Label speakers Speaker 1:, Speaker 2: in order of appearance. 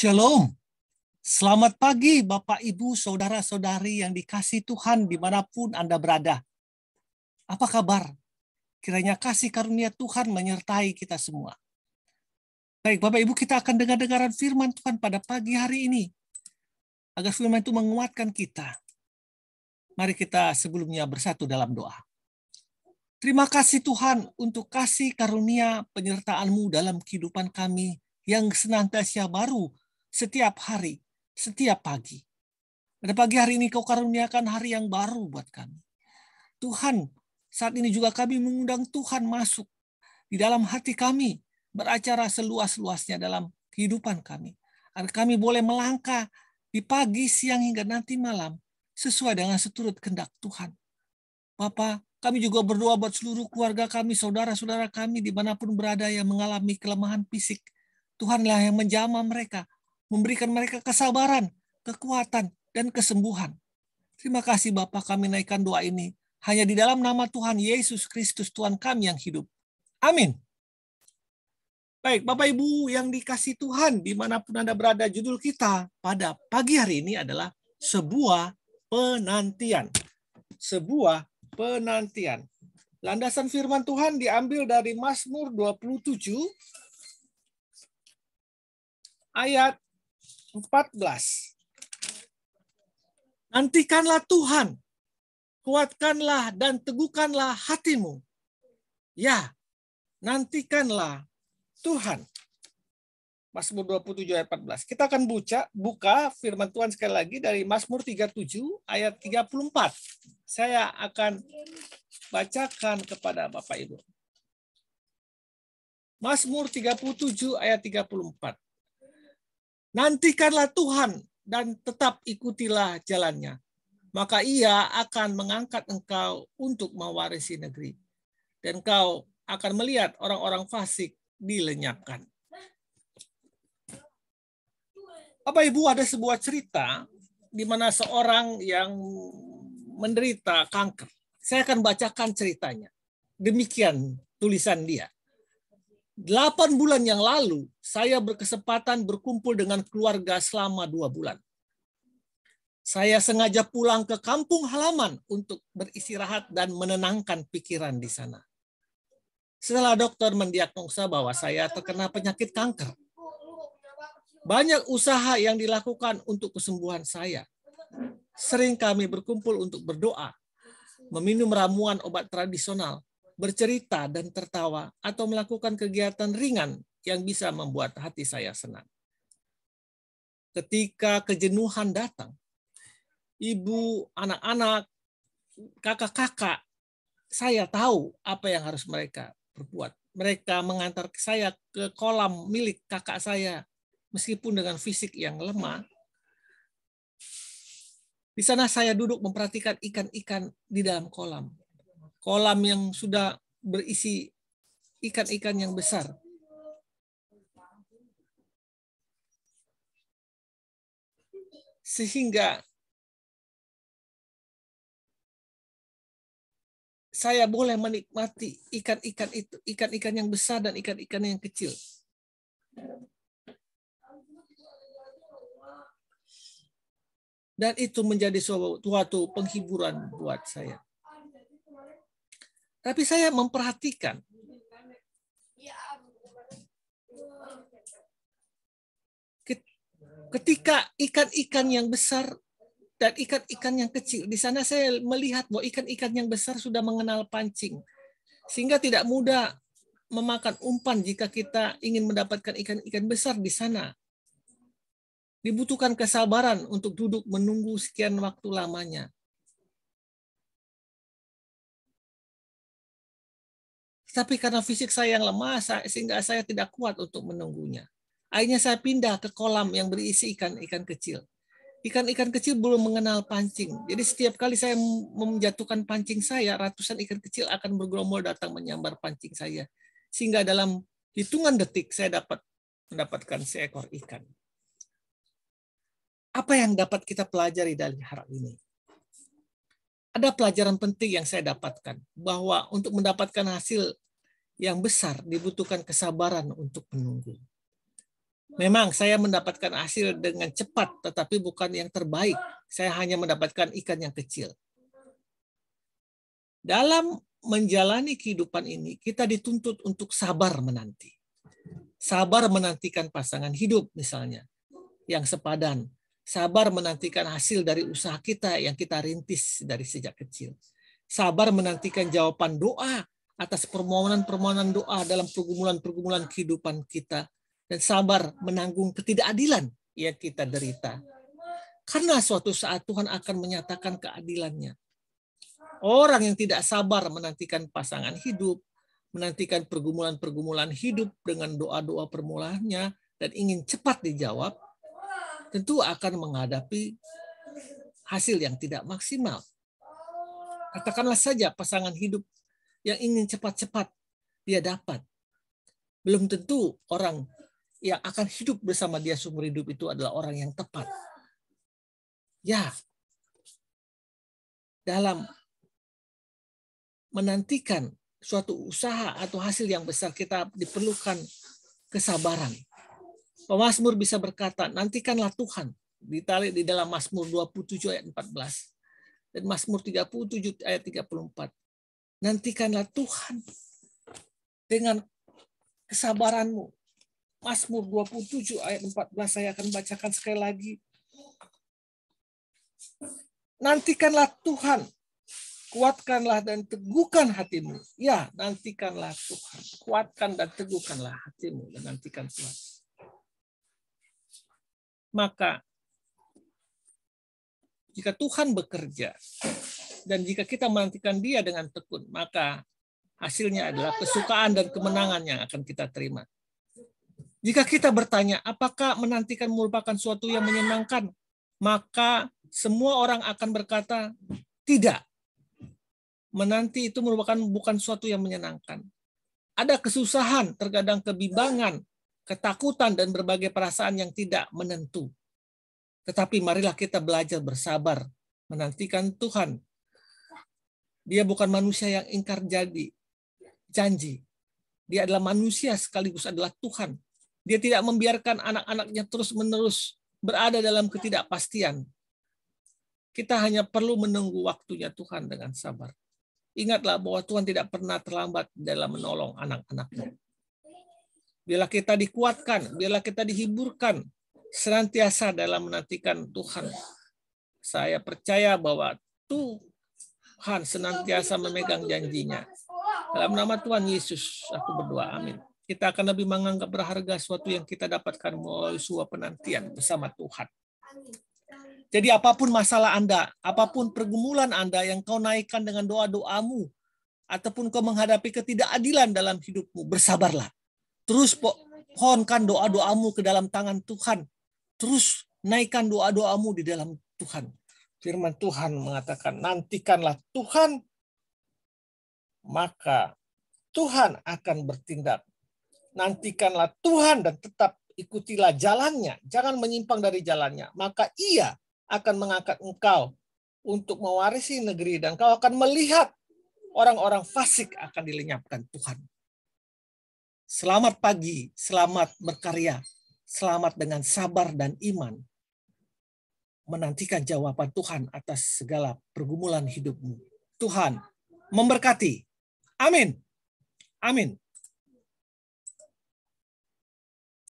Speaker 1: Shalom. Selamat pagi Bapak, Ibu, Saudara-saudari yang dikasihi Tuhan dimanapun Anda berada. Apa kabar? Kiranya kasih karunia Tuhan menyertai kita semua. Baik Bapak Ibu, kita akan dengar-dengaran firman Tuhan pada pagi hari ini. Agar firman itu menguatkan kita. Mari kita sebelumnya bersatu dalam doa. Terima kasih Tuhan untuk kasih karunia penyertaan-Mu dalam kehidupan kami yang senantiasa baru setiap hari, setiap pagi. Pada pagi hari ini Kau karuniakan hari yang baru buat kami. Tuhan, saat ini juga kami mengundang Tuhan masuk di dalam hati kami, beracara seluas-luasnya dalam kehidupan kami. Agar kami boleh melangkah di pagi, siang, hingga nanti malam, sesuai dengan seturut kehendak Tuhan. Bapa, kami juga berdoa buat seluruh keluarga kami, saudara-saudara kami, dimanapun berada yang mengalami kelemahan fisik. Tuhanlah yang menjamah mereka, memberikan mereka kesabaran, kekuatan, dan kesembuhan. Terima kasih Bapa, kami naikkan doa ini hanya di dalam nama Tuhan Yesus Kristus, Tuhan kami yang hidup. Amin. Baik, Bapak Ibu yang dikasihi Tuhan, dimanapun Anda berada, judul kita pada pagi hari ini adalah sebuah penantian. Sebuah penantian. Landasan firman Tuhan diambil dari Mazmur 27 ayat 14. Nantikanlah Tuhan, kuatkanlah dan teguhkanlah hatimu. Ya, nantikanlah Tuhan. Mazmur 27 ayat 14. Kita akan buka firman Tuhan sekali lagi dari Mazmur 37 ayat 34. Saya akan bacakan kepada Bapak Ibu. Mazmur 37 ayat 34. Nantikanlah Tuhan dan tetap ikutilah jalannya. Maka ia akan mengangkat engkau untuk mewarisi negeri. Dan kau akan melihat orang-orang fasik dilenyapkan. Bapak Ibu, ada sebuah cerita di mana seorang yang menderita kanker. Saya akan bacakan ceritanya. Demikian tulisan dia. 8 bulan yang lalu, saya berkesempatan berkumpul dengan keluarga selama 2 bulan. Saya sengaja pulang ke kampung halaman untuk beristirahat dan menenangkan pikiran di sana. Setelah dokter mendiagnosa bahwa saya terkena penyakit kanker, banyak usaha yang dilakukan untuk kesembuhan saya. Sering kami berkumpul untuk berdoa, meminum ramuan obat tradisional, bercerita dan tertawa, atau melakukan kegiatan ringan yang bisa membuat hati saya senang. Ketika kejenuhan datang, ibu, anak-anak, kakak-kakak, saya tahu apa yang harus mereka perbuat. Mereka mengantar saya ke kolam milik kakak saya, meskipun dengan fisik yang lemah. Di sana saya duduk memperhatikan ikan-ikan di dalam kolam. Kolam yang sudah berisi ikan-ikan yang besar. Sehingga saya boleh menikmati ikan-ikan itu, ikan-ikan yang besar dan ikan-ikan yang kecil. Dan itu menjadi suatu penghiburan buat saya. Tapi saya memperhatikan ketika ikan-ikan yang besar dan ikan-ikan yang kecil, di sana saya melihat bahwa ikan-ikan yang besar sudah mengenal pancing. Sehingga tidak mudah memakan umpan jika kita ingin mendapatkan ikan-ikan besar di sana. Dibutuhkan kesabaran untuk duduk menunggu sekian waktu lamanya. Tapi karena fisik saya yang lemah, sehingga saya tidak kuat untuk menunggunya. Akhirnya saya pindah ke kolam yang berisi ikan-ikan kecil. Ikan-ikan kecil belum mengenal pancing. Jadi setiap kali saya menjatuhkan pancing saya, ratusan ikan kecil akan bergerombol datang menyambar pancing saya. Sehingga dalam hitungan detik saya dapat mendapatkan seekor ikan. Apa yang dapat kita pelajari dari hal ini? Ada pelajaran penting yang saya dapatkan, bahwa untuk mendapatkan hasil yang besar dibutuhkan kesabaran untuk menunggu. Memang saya mendapatkan hasil dengan cepat, tetapi bukan yang terbaik. Saya hanya mendapatkan ikan yang kecil. Dalam menjalani kehidupan ini, kita dituntut untuk sabar menanti. Sabar menantikan pasangan hidup misalnya, yang sepadan. Sabar menantikan hasil dari usaha kita yang kita rintis dari sejak kecil. Sabar menantikan jawaban doa atas permohonan-permohonan doa dalam pergumulan-pergumulan kehidupan kita. Dan sabar menanggung ketidakadilan yang kita derita. Karena suatu saat Tuhan akan menyatakan keadilannya. Orang yang tidak sabar menantikan pasangan hidup, menantikan pergumulan-pergumulan hidup dengan doa-doa permulaannya, dan ingin cepat dijawab, tentu akan menghadapi hasil yang tidak maksimal. Katakanlah saja pasangan hidup yang ingin cepat-cepat dia dapat. Belum tentu orang yang akan hidup bersama dia seumur hidup itu adalah orang yang tepat. Ya, dalam menantikan suatu usaha atau hasil yang besar kita diperlukan kesabaran. Pemazmur bisa berkata, nantikanlah Tuhan. Ditarik di dalam Mazmur 27 ayat 14. Dan Mazmur 37 ayat 34. Nantikanlah Tuhan dengan kesabaranmu. Mazmur 27 ayat 14 saya akan bacakan sekali lagi. Nantikanlah Tuhan, kuatkanlah dan teguhkan hatimu. Ya, nantikanlah Tuhan, kuatkan dan teguhkanlah hatimu dan nantikan Tuhan. Maka jika Tuhan bekerja dan jika kita menantikan Dia dengan tekun, maka hasilnya adalah kesukaan dan kemenangan yang akan kita terima. Jika kita bertanya, apakah menantikan merupakan suatu yang menyenangkan? Maka semua orang akan berkata, tidak. Menanti itu merupakan bukan suatu yang menyenangkan. Ada kesusahan, terkadang kebimbangan, ketakutan, dan berbagai perasaan yang tidak menentu. Tetapi marilah kita belajar bersabar, menantikan Tuhan. Dia bukan manusia yang ingkar janji. Dia adalah manusia sekaligus adalah Tuhan. Dia tidak membiarkan anak-anaknya terus-menerus berada dalam ketidakpastian. Kita hanya perlu menunggu waktunya Tuhan dengan sabar. Ingatlah bahwa Tuhan tidak pernah terlambat dalam menolong anak-anaknya. Biarlah kita dikuatkan, biarlah kita dihiburkan, senantiasa dalam menantikan Tuhan. Saya percaya bahwa Tuhan senantiasa memegang janjinya. Dalam nama Tuhan Yesus, aku berdoa, amin. Kita akan lebih menganggap berharga sesuatu yang kita dapatkan melalui sebuah penantian bersama Tuhan. Jadi apapun masalah Anda, apapun pergumulan Anda yang kau naikkan dengan doa-doamu, ataupun kau menghadapi ketidakadilan dalam hidupmu, bersabarlah. Terus pohonkan doa-doamu ke dalam tangan Tuhan. Terus naikkan doa-doamu di dalam Tuhan. Firman Tuhan mengatakan, nantikanlah Tuhan, maka Tuhan akan bertindak. Nantikanlah Tuhan dan tetap ikutilah jalannya. Jangan menyimpang dari jalannya. Maka Ia akan mengangkat engkau untuk mewarisi negeri dan kau akan melihat orang-orang fasik akan dilenyapkan Tuhan. Selamat pagi, selamat berkarya, selamat dengan sabar dan iman. Menantikan jawaban Tuhan atas segala pergumulan hidupmu. Tuhan memberkati. Amin. Amin.